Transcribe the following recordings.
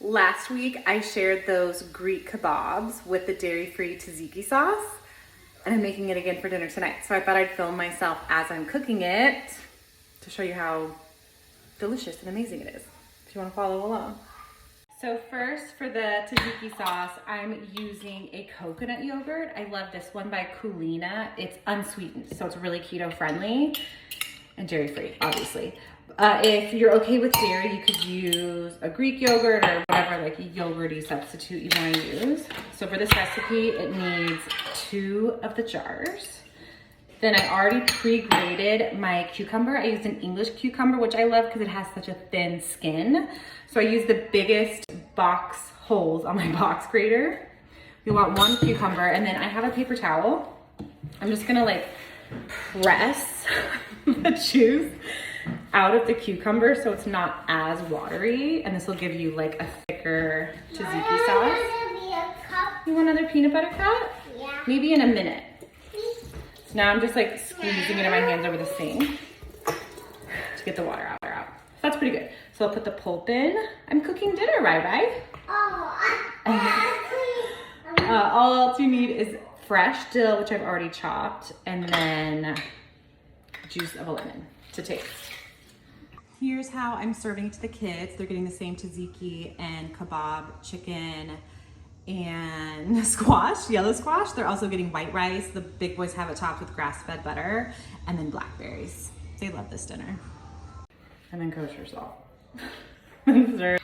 Last week, I shared those Greek kebabs with the dairy-free tzatziki sauce, and I'm making it again for dinner tonight. So I thought I'd film myself as I'm cooking it to show you how delicious and amazing it is, if you want to follow along. So first, for the tzatziki sauce, I'm using a coconut yogurt. I love this one by Kulina. It's unsweetened, so it's really keto friendly and dairy-free, obviously. If you're okay with dairy, you could use a Greek yogurt or whatever like yogurty substitute you want to use. So for this recipe, it needs 2 of the jars. Then I already pre-grated my cucumber. I used an English cucumber, which I love because it has such a thin skin. So I used the biggest box holes on my box grater. We want 1 cucumber, and then I have a paper towel. I'm just gonna like press the juice out of the cucumber so it's not as watery, and this will give you like a thicker tzatziki sauce. You want another peanut butter cup? Yeah. Maybe in a minute. So now I'm just like squeezing it in my hands over the sink to get the water out. So that's pretty good. So I'll put the pulp in. I'm cooking dinner, right? All else you need is fresh dill, which I've already chopped, and then juice of a lemon to taste. Here's how I'm serving it to the kids. They're getting the same tzatziki and kebab chicken and squash, yellow squash. They're also getting white rice. The big boys have it topped with grass-fed butter and then blackberries. They love this dinner. And then kosher salt. You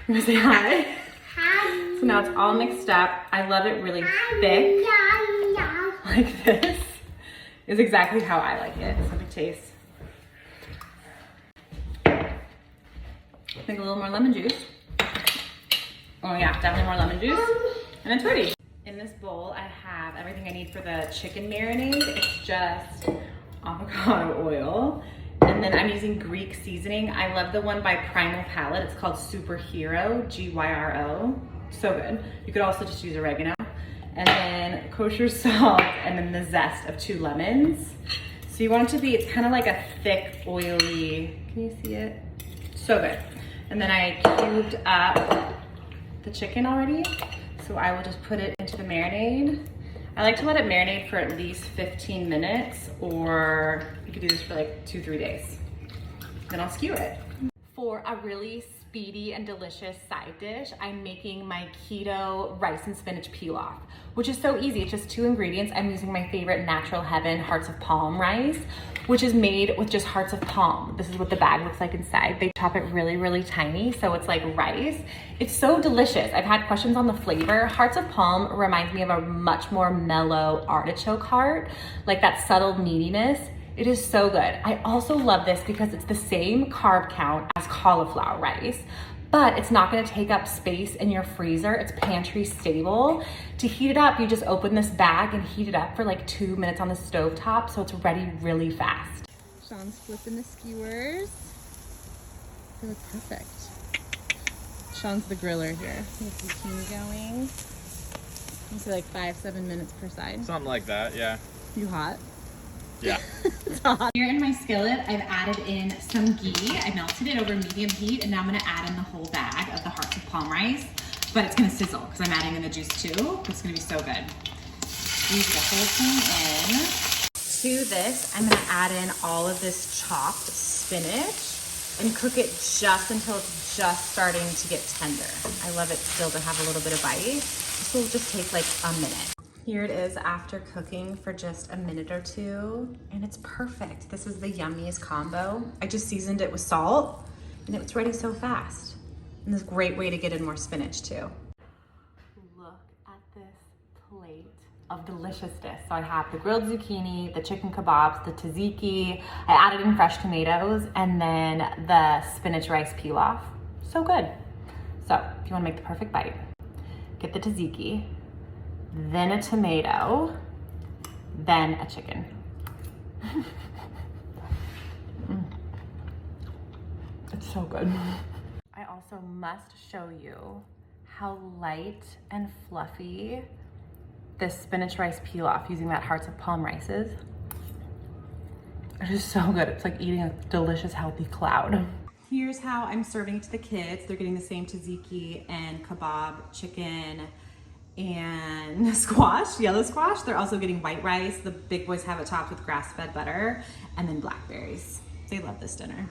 wanna say hi? Hi. So now it's all mixed up. I love it really thick, like this. Is exactly how I like it. So let me taste. I think a little more lemon juice. Oh yeah, definitely more lemon juice. And a tortilla. In this bowl, I have everything I need for the chicken marinade. It's just avocado oil. And then I'm using Greek seasoning. I love the one by Primal Palette. It's called Superhero, G-Y-R-O. So good. You could also just use oregano. And then kosher salt, and then the zest of 2 lemons. So you want it to be, it's kind of like a thick, oily, can you see it? So good. And then I cubed up the chicken already. So I will just put it into the marinade. I like to let it marinate for at least 15 minutes, or you could do this for like 2-3 days. Then I'll skewer it. For a really speedy and delicious side dish, I'm making my keto rice and spinach pilaf, which is so easy. It's just 2 ingredients. I'm using my favorite Natural Heaven Hearts of Palm rice, which is made with just hearts of palm. This is what the bag looks like inside. They chop it really, really tiny, so it's like rice. It's so delicious. I've had questions on the flavor. Hearts of palm reminds me of a much more mellow artichoke heart, like that subtle meatiness. It is so good. I also love this because it's the same carb count as cauliflower rice, but it's not gonna take up space in your freezer. It's pantry stable. To heat it up, you just open this bag and heat it up for like 2 minutes on the stove top, so it's ready really fast. Sean's flipping the skewers. They look perfect. Sean's the griller here. Get the zucchini going. You say like 5-7 minutes per side. Something like that, yeah. You hot? Yeah. It's hot. Here in my skillet, I've added in some ghee. I melted it over medium heat, and now I'm gonna add in the whole bag of the hearts of palm rice, but it's gonna sizzle because I'm adding in the juice too. It's gonna be so good. Squeeze the whole thing in. To this, I'm gonna add in all of this chopped spinach and cook it just until it's just starting to get tender. I love it still to have a little bit of bite. This will just take like a minute. Here it is after cooking for just a minute or 2, and it's perfect. This is the yummiest combo. I just seasoned it with salt, and it was ready so fast. And this is a great way to get in more spinach too. Look at this plate of deliciousness. So I have the grilled zucchini, the chicken kebabs, the tzatziki. I added in fresh tomatoes, and then the spinach rice pilaf. So good. So if you wanna make the perfect bite, get the tzatziki, then a tomato, then a chicken. It's so good. I also must show you how light and fluffy this spinach rice pilaf using that hearts of palm rice is. It is so good. It's like eating a delicious, healthy cloud. Here's how I'm serving it to the kids. They're getting the same tzatziki and kebab chicken and squash, yellow squash. They're also getting white rice. The big boys have it topped with grass-fed butter and then blackberries. They love this dinner.